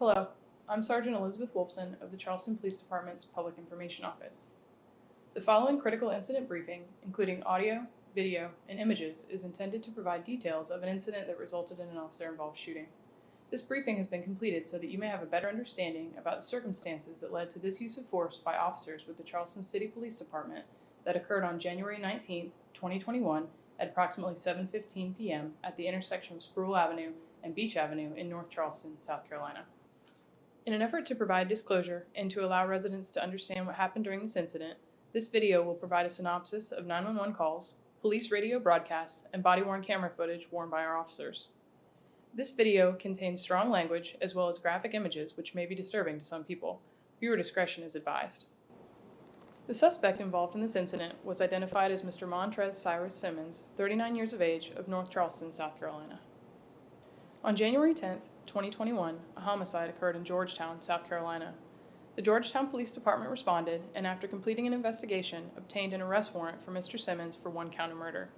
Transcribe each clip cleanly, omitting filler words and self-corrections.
Hello, I'm Sergeant Elizabeth Wolfson of the Charleston Police Department's Public Information Office. The following critical incident briefing, including audio, video, and images, is intended to provide details of an incident that resulted in an officer-involved shooting. This briefing has been completed so that you may have a better understanding about the circumstances that led to this use of force by officers with the Charleston City Police Department that occurred on January 19, 2021 at approximately 7:15 p.m. at the intersection of Spruill Avenue and Beach Avenue in North Charleston, South Carolina. In an effort to provide disclosure and to allow residents to understand what happened during this incident, this video will provide a synopsis of 911 calls, police radio broadcasts, and body-worn camera footage worn by our officers. This video contains strong language as well as graphic images which may be disturbing to some people. Viewer discretion is advised. The suspect involved in this incident was identified as Mr. Montrez Cyrus Simmons, 39 years of age, of North Charleston, South Carolina. On January 10, 2021, a homicide occurred in Georgetown, South Carolina. The Georgetown Police Department responded and, after completing an investigation, obtained an arrest warrant for Mr. Simmons for one count of murder.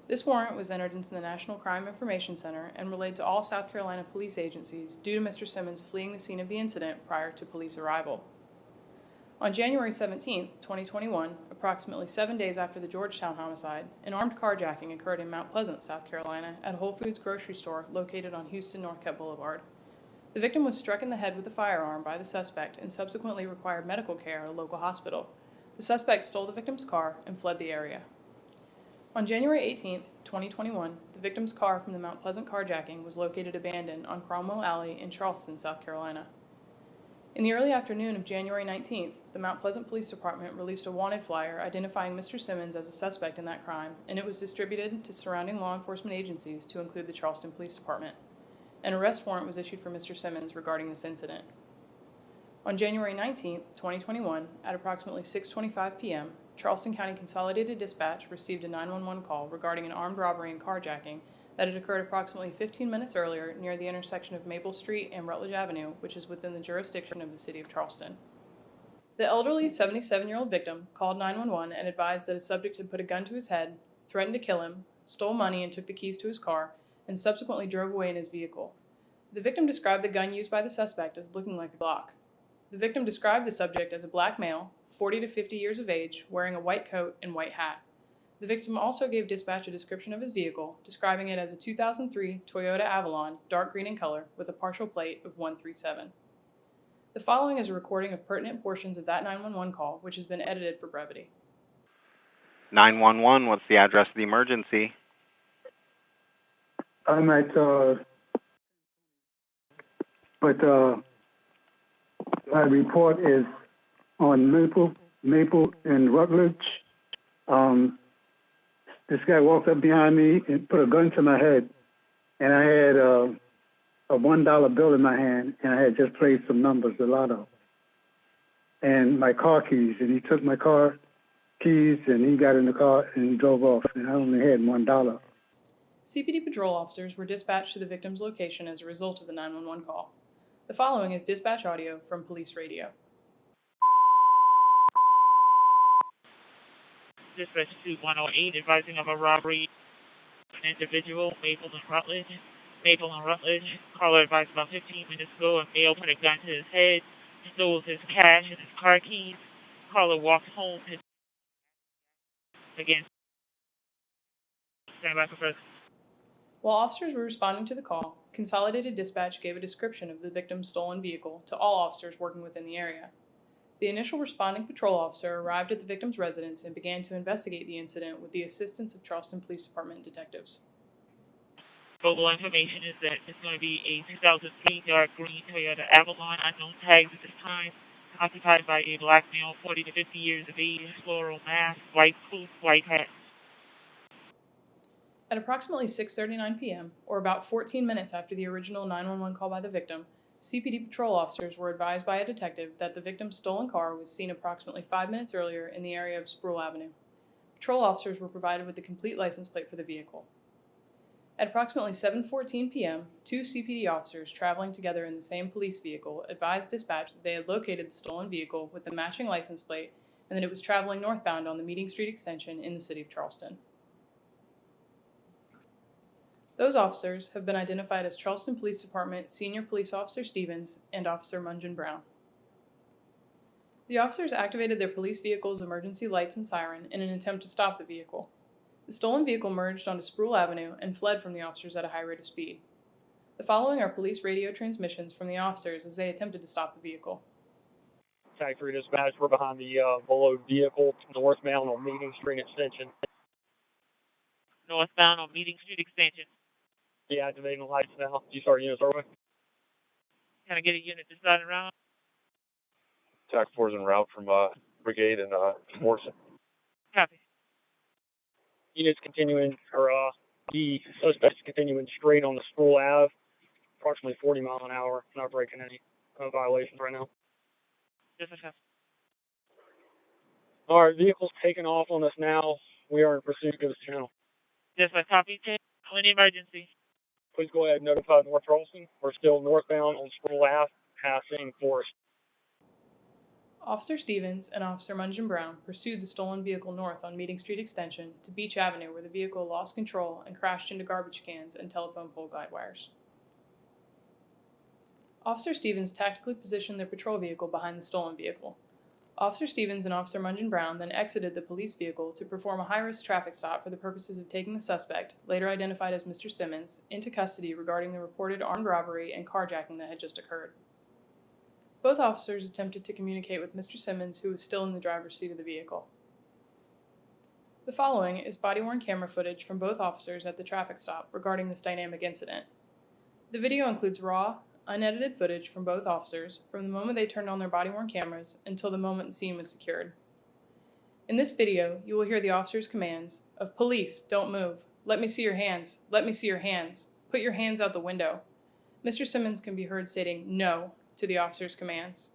This warrant was entered into the National Crime Information Center and relayed to all South Carolina police agencies due to Mr. Simmons fleeing the scene of the incident prior to police arrival. On January 17, 2021, approximately 7 days after the Georgetown homicide, an armed carjacking occurred in Mount Pleasant, South Carolina, at a Whole Foods grocery store located on Houston-Northcutt Boulevard. The victim was struck in the head with a firearm by the suspect and subsequently required medical care at a local hospital. The suspect stole the victim's car and fled the area. On January 18, 2021, the victim's car from the Mount Pleasant carjacking was located abandoned on Cromwell Alley in Charleston, South Carolina. In the early afternoon of January 19th, the Mount Pleasant Police Department released a wanted flyer identifying Mr. Simmons as a suspect in that crime, and it was distributed to surrounding law enforcement agencies to include the Charleston Police Department. An arrest warrant was issued for Mr. Simmons regarding this incident. On January 19th, 2021, at approximately 6:25 p.m., Charleston County Consolidated Dispatch received a 911 call regarding an armed robbery and carjacking that had occurred approximately 15 minutes earlier near the intersection of Maple Street and Rutledge Avenue, which is within the jurisdiction of the City of Charleston. The elderly 77-year-old victim called 911 and advised that a subject had put a gun to his head, threatened to kill him, stole money and took the keys to his car, and subsequently drove away in his vehicle. The victim described the gun used by the suspect as looking like a Glock. The victim described the subject as a black male, 40 to 50 years of age, wearing a white coat and white hat. The victim also gave dispatch a description of his vehicle, describing it as a 2003 Toyota Avalon, dark green in color, with a partial plate of 137. The following is a recording of pertinent portions of that 911 call, which has been edited for brevity. 911, what's the address of the emergency? I'm at, my report is on Maple and Rutledge. This guy walked up behind me and put a gun to my head, and I had a $1 bill in my hand, and I had just played some numbers, the lotto, and my car keys, and he took my car keys, and he got in the car and he drove off, and I only had $1. CPD patrol officers were dispatched to the victim's location as a result of the 911 call. The following is dispatch audio from police radio. Dispatch 2108 advising of a robbery. An individual, Maple and Rutledge. Caller advised about 15 minutes ago a male put a gun to his head, stole his cash and his car keys. Caller walked home. Again, stand by for further. While officers were responding to the call, Consolidated Dispatch gave a description of the victim's stolen vehicle to all officers working within the area. The initial responding patrol officer arrived at the victim's residence and began to investigate the incident with the assistance of Charleston Police Department detectives. Total information is that it's going to be a 2003 dark green Toyota Avalon, unknown tags at this time, occupied by a black male, 40 to 50 years of age, floral mask, white coat, white hat. At approximately 6:39 p.m., or about 14 minutes after the original 911 call by the victim, CPD patrol officers were advised by a detective that the victim's stolen car was seen approximately 5 minutes earlier in the area of Spruill Avenue. Patrol officers were provided with the complete license plate for the vehicle. At approximately 7:14 p.m., two CPD officers traveling together in the same police vehicle advised dispatch that they had located the stolen vehicle with the matching license plate and that it was traveling northbound on the Meeting Street extension in the city of Charleston. Those officers have been identified as Charleston Police Department Senior Police Officer Stevens and Officer Munjan Brown. The officers activated their police vehicle's emergency lights and siren in an attempt to stop the vehicle. The stolen vehicle merged onto Sproul Avenue and fled from the officers at a high rate of speed. The following are police radio transmissions from the officers as they attempted to stop the vehicle. Tag 3 dispatch, we're behind the Volo vehicle, northbound on Meeting Street Extension. Northbound on Meeting Street Extension. Deactivating the lights now. You start units our way. Can I get a unit to start around? Tag 4 is en route from Brigade and Morrison. Copy. Units continuing, or the suspects continuing straight on the Sproul Ave, approximately 40 miles an hour, not breaking any violations right now. Yes, sir. All right, vehicle's taking off on us now. We are in pursuit of this channel. Yes, sir. Copy. 10. Any emergency? Please go ahead and notify North Charleston. We're still northbound on Sproul Ave, passing Forest. Officer Stevens and Officer Munjan Brown pursued the stolen vehicle north on Meeting Street Extension to Beach Avenue, where the vehicle lost control and crashed into garbage cans and telephone pole guide wires. Officer Stevens tactically positioned their patrol vehicle behind the stolen vehicle. Officer Stevens and Officer Munjan Brown then exited the police vehicle to perform a high-risk traffic stop for the purposes of taking the suspect, later identified as Mr. Simmons, into custody regarding the reported armed robbery and carjacking that had just occurred. Both officers attempted to communicate with Mr. Simmons, who was still in the driver's seat of the vehicle. The following is body-worn camera footage from both officers at the traffic stop regarding this dynamic incident. The video includes raw, unedited footage from both officers from the moment they turned on their body-worn cameras until the moment the scene was secured. In this video, you will hear the officers' commands of "Police, don't move. Let me see your hands. Let me see your hands. Put your hands out the window." Mr. Simmons can be heard stating "No" to the officers' commands.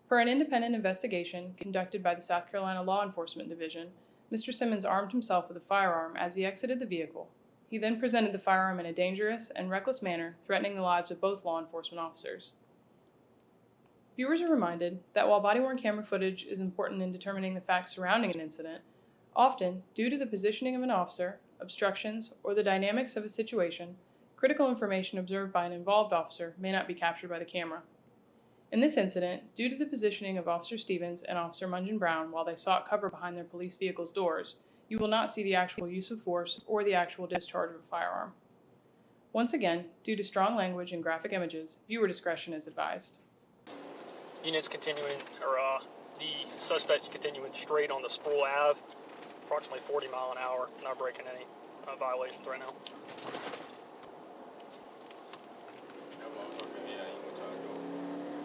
Per an independent investigation conducted by the South Carolina Law Enforcement Division, Mr. Simmons armed himself with a firearm as he exited the vehicle. He then presented the firearm in a dangerous and reckless manner, threatening the lives of both law enforcement officers. Viewers are reminded that while body-worn camera footage is important in determining the facts surrounding an incident, often, due to the positioning of an officer, obstructions, or the dynamics of a situation, critical information observed by an involved officer may not be captured by the camera. In this incident, due to the positioning of Officer Stevens and Officer Munjan Brown while they sought cover behind their police vehicle's doors, you will not see the actual use of force or the actual discharge of a firearm. Once again, due to strong language and graphic images, viewer discretion is advised. Units continuing, or the suspects continuing straight on the Sproul Ave, approximately 40 mile an hour, not breaking any violations right now.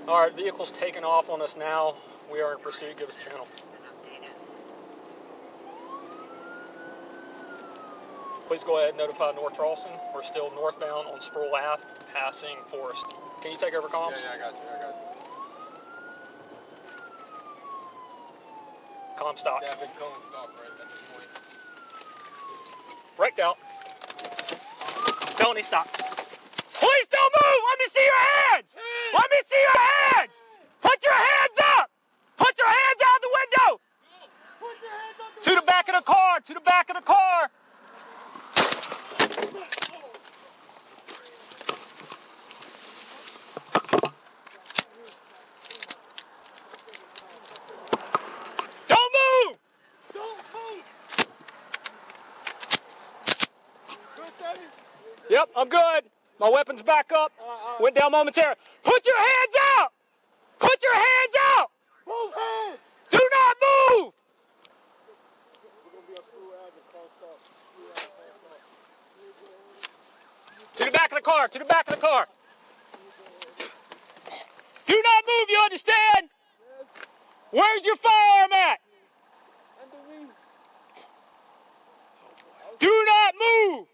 All right, vehicle's taking off on us now. We are in pursuit. Give us a channel. Please go ahead and notify North Charleston. We're still northbound on Sproul Ave, passing Forest. Can you take over comms? Yeah, I got you. Comm stop. Yeah, I think Cohen stopped right at this point. Wrecked out. Felony stop. Please don't move! Let me see your hands! Let me see your hands! Put your hands up! Put your hands out the window! To the back of the car! To the back of the car! Don't move! Yep, I'm good. My weapon's back up. Went down momentarily. Put your hands out! Put your hands out! Move hands! Do not move! To the back of the car, to the back of the car. Do not move, you understand? Where's your firearm at? Do not move!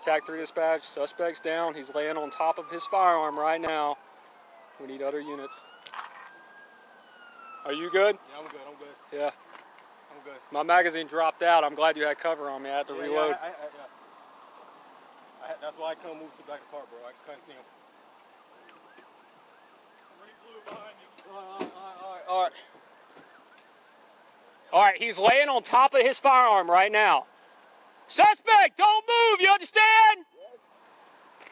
Tag 3 dispatch, suspect's down. He's laying on top of his firearm right now. We need other units. Are you good? Yeah, I'm good. Yeah. I'm good. My magazine dropped out. I'm glad you had cover on me. I had to reload. Yeah, that's why I couldn't move to the back of the car, bro. I couldn't see him. Ready, blue. All right. All right, he's laying on top of his firearm right now. Suspect, don't move, you understand?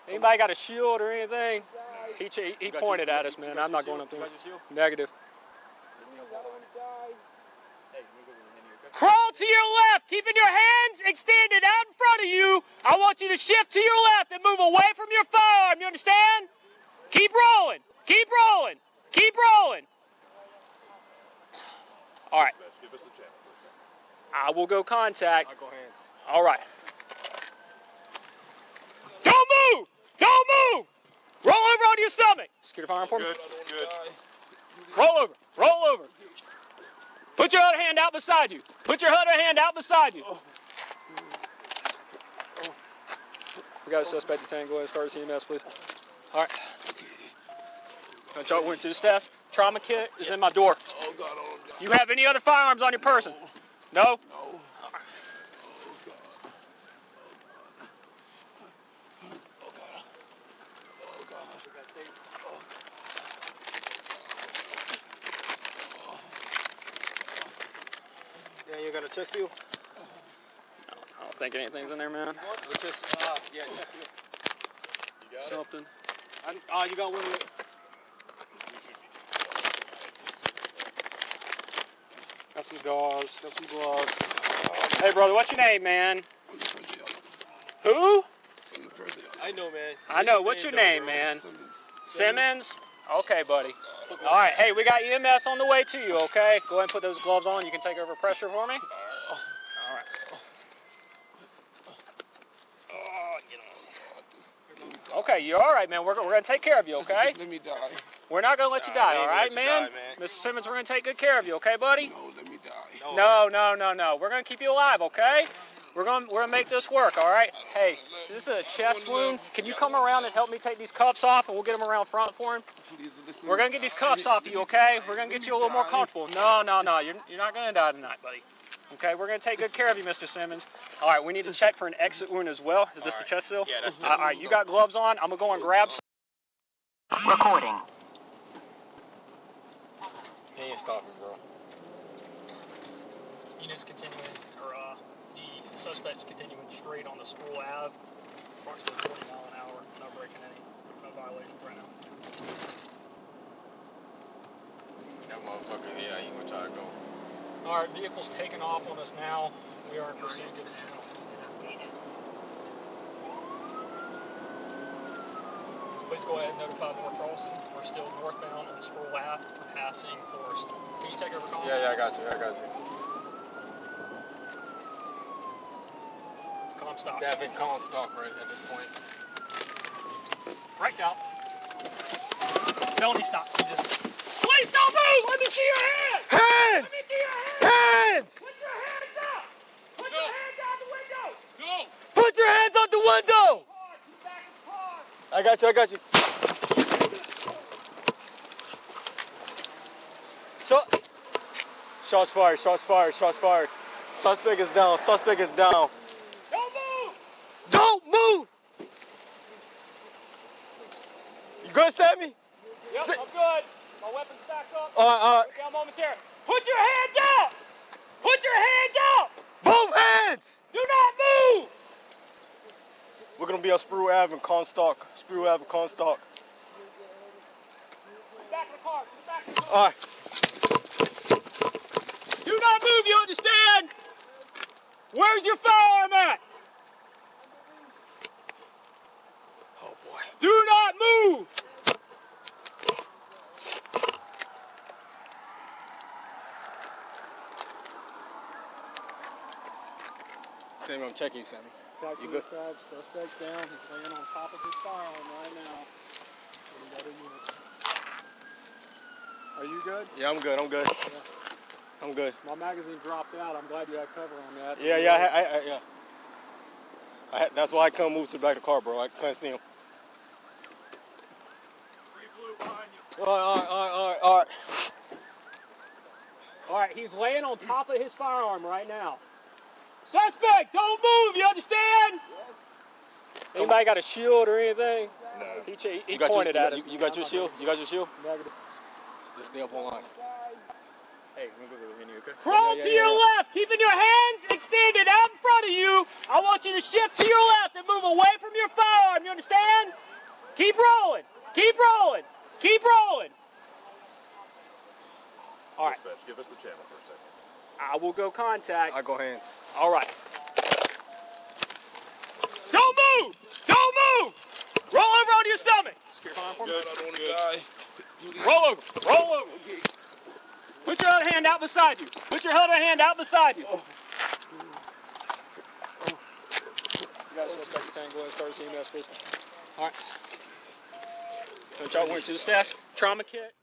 Anybody got a shield or anything? He pointed at us, man. I'm not going up there. Negative. Crawl to your left, keeping your hands extended out in front of you. I want you to shift to your left and move away from your firearm, you understand? Keep rolling, keep rolling, keep rolling. All right. I will go contact. I go hands. All right. Don't move! Don't move! Roll over onto your stomach. Secure the firearm for me. Good. Roll over. Roll over. Put your other hand out beside you. Put your other hand out beside you. We got a suspect detained. Go ahead and start his EMS, please. All right. Y'all went to the test. Trauma kit is in my door. Oh, God. You have any other firearms on your person? No? No. Yeah, you got a chest seal? No, I don't think anything's in there, man. Yeah, chest seal. You got Something. you got one of the... Got some gauze. Got some gloves. Hey, brother, what's your name, man? Who? I know, man. I know. What's your name, man? Simmons? Okay, buddy. All right. Hey, we got EMS on the way to you, okay? Go ahead and put those gloves on. You can take over pressure for me. All right. Okay, you're all right, man. We're going to take care of you, okay? Just let me die. We're not going to let you die, all right, man? Mr. Simmons, we're going to take good care of you, okay, buddy? No, let me die. No. We're going to keep you alive, okay? We're gonna make this work, all right? Hey, this is a chest wound. Can you come around and help me take these cuffs off, and we'll get them around front for him? We're gonna get these cuffs off you, okay? We're gonna get you a little more comfortable. No. You're not gonna die tonight, buddy. Okay, we're gonna take good care of you, Mr. Simmons. All right, we need to check for an exit wound as well. Is this the chest seal? Yeah, that's all right. You got gloves on. I'm gonna go and grab some. Recording. He ain't stopping, bro. Units continuing, or the suspect's continuing straight on the Sproul Ave, approximately 40 miles an hour, no breaking no violations right now. That motherfucker, yeah, he gonna try to go. All right, vehicle's taking off on us now. We are in pursuit of this channel. Please go ahead and notify North Charleston. We're still northbound on Sproul Ave, passing Forest. Can you take over calls? Yeah, I got you. Comstock. Staff in Comstock right at this point. Right out. Felony stop. Please don't move! Let me see your hands! Hands! Let me see your hands! Hands! Put your hands up! Put your hands out the window! Go! Put your hands out the window! I got you. Shots fired. Suspect is down. Don't move! You good, Sammy? Yep, I'm good. My weapon's back up. All right. Okay, I'm momentarily. Put your hands out! Put your hands out! Both hands! Do not move! We're gonna be on Sproul Ave and Comstock. Get back in the car. Get back in the car. All right. Do not move, you understand? Where's your firearm at? Oh boy. Do not move! Sammy, I'm checking you, Sammy. You good? Suspect's down. He's laying on top of his firearm right now. Are you good? Yeah, I'm good. I'm good. My magazine dropped out. I'm glad you had cover on that. Yeah. That's why I couldn't move to the back of the car, bro. I couldn't see him. All right. All right, he's laying on top of his firearm right now. Suspect, don't move, you understand? Anybody got a shield or anything? No. He pointed at us. You got your shield? Negative. Just stay up online. Hey, let me go to the menu, okay? Crawl to your left, keeping your hands extended out in front of you. I want you to shift to your left and move away from your firearm. You understand? Keep rolling. Keep rolling. Keep rolling. All right. Dispatch, give us the channel for a second. I will go contact. I go hands. All right. Don't move! Don't move! Roll over on your stomach. Good, I don't want to die. Roll over. Roll over. Put your other hand out beside you. Put your other hand out beside you. You guys suspect the tango and start seeing that please. All right. Y'all went to the stash. Trauma kit.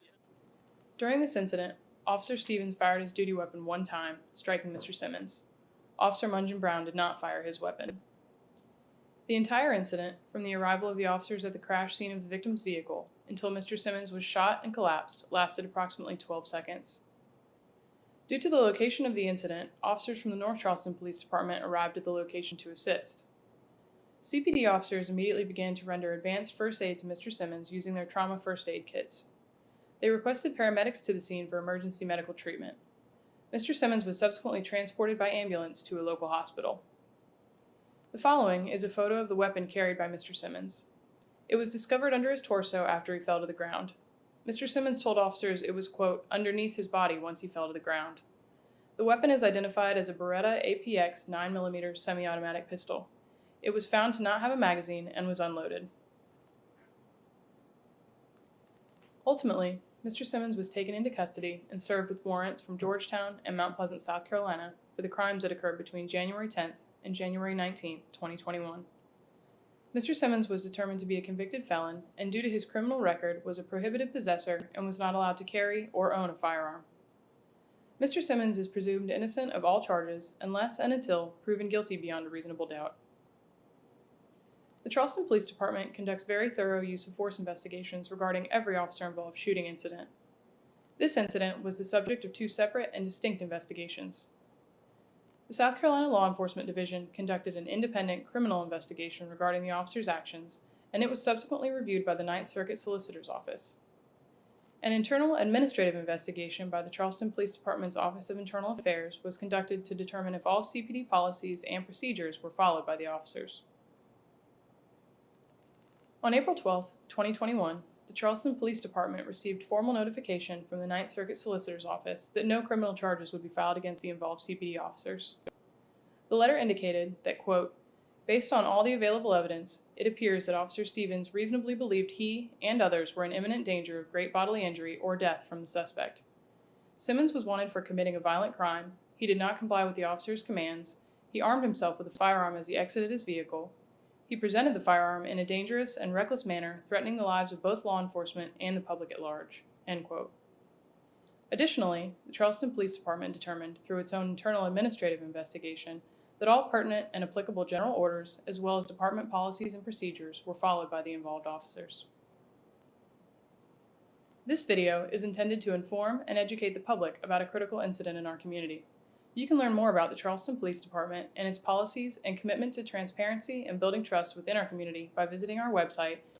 During this incident, Officer Stevens fired his duty weapon one time, striking Mr. Simmons. Officer Mungeon Brown did not fire his weapon. The entire incident, from the arrival of the officers at the crash scene of the victim's vehicle until Mr. Simmons was shot and collapsed, lasted approximately 12 seconds. Due to the location of the incident, officers from the North Charleston Police Department arrived at the location to assist. CPD officers immediately began to render advanced first aid to Mr. Simmons using their trauma first aid kits. They requested paramedics to the scene for emergency medical treatment. Mr. Simmons was subsequently transported by ambulance to a local hospital. The following is a photo of the weapon carried by Mr. Simmons. It was discovered under his torso after he fell to the ground. Mr. Simmons told officers it was, quote, underneath his body once he fell to the ground. The weapon is identified as a Beretta APX 9mm semi-automatic pistol. It was found to not have a magazine and was unloaded. Ultimately, Mr. Simmons was taken into custody and served with warrants from Georgetown and Mount Pleasant, South Carolina, for the crimes that occurred between January 10th and January 19th, 2021. Mr. Simmons was determined to be a convicted felon, and due to his criminal record, was a prohibited possessor and was not allowed to carry or own a firearm. Mr. Simmons is presumed innocent of all charges unless and until proven guilty beyond a reasonable doubt. The Charleston Police Department conducts very thorough use of force investigations regarding every officer-involved shooting incident. This incident was the subject of two separate and distinct investigations. The South Carolina Law Enforcement Division conducted an independent criminal investigation regarding the officer's actions, and it was subsequently reviewed by the Ninth Circuit Solicitor's Office. An internal administrative investigation by the Charleston Police Department's Office of Internal Affairs was conducted to determine if all CPD policies and procedures were followed by the officers. On April 12, 2021, the Charleston Police Department received formal notification from the Ninth Circuit Solicitor's Office that no criminal charges would be filed against the involved CPD officers. The letter indicated that, quote, based on all the available evidence, it appears that Officer Stevens reasonably believed he and others were in imminent danger of great bodily injury or death from the suspect. Simmons was wanted for committing a violent crime, he did not comply with the officer's commands, he armed himself with a firearm as he exited his vehicle, he presented the firearm in a dangerous and reckless manner, threatening the lives of both law enforcement and the public at large, end quote. Additionally, the Charleston Police Department determined, through its own internal administrative investigation, that all pertinent and applicable general orders, as well as department policies and procedures, were followed by the involved officers. This video is intended to inform and educate the public about a critical incident in our community. You can learn more about the Charleston Police Department and its policies and commitment to transparency and building trust within our community by visiting our website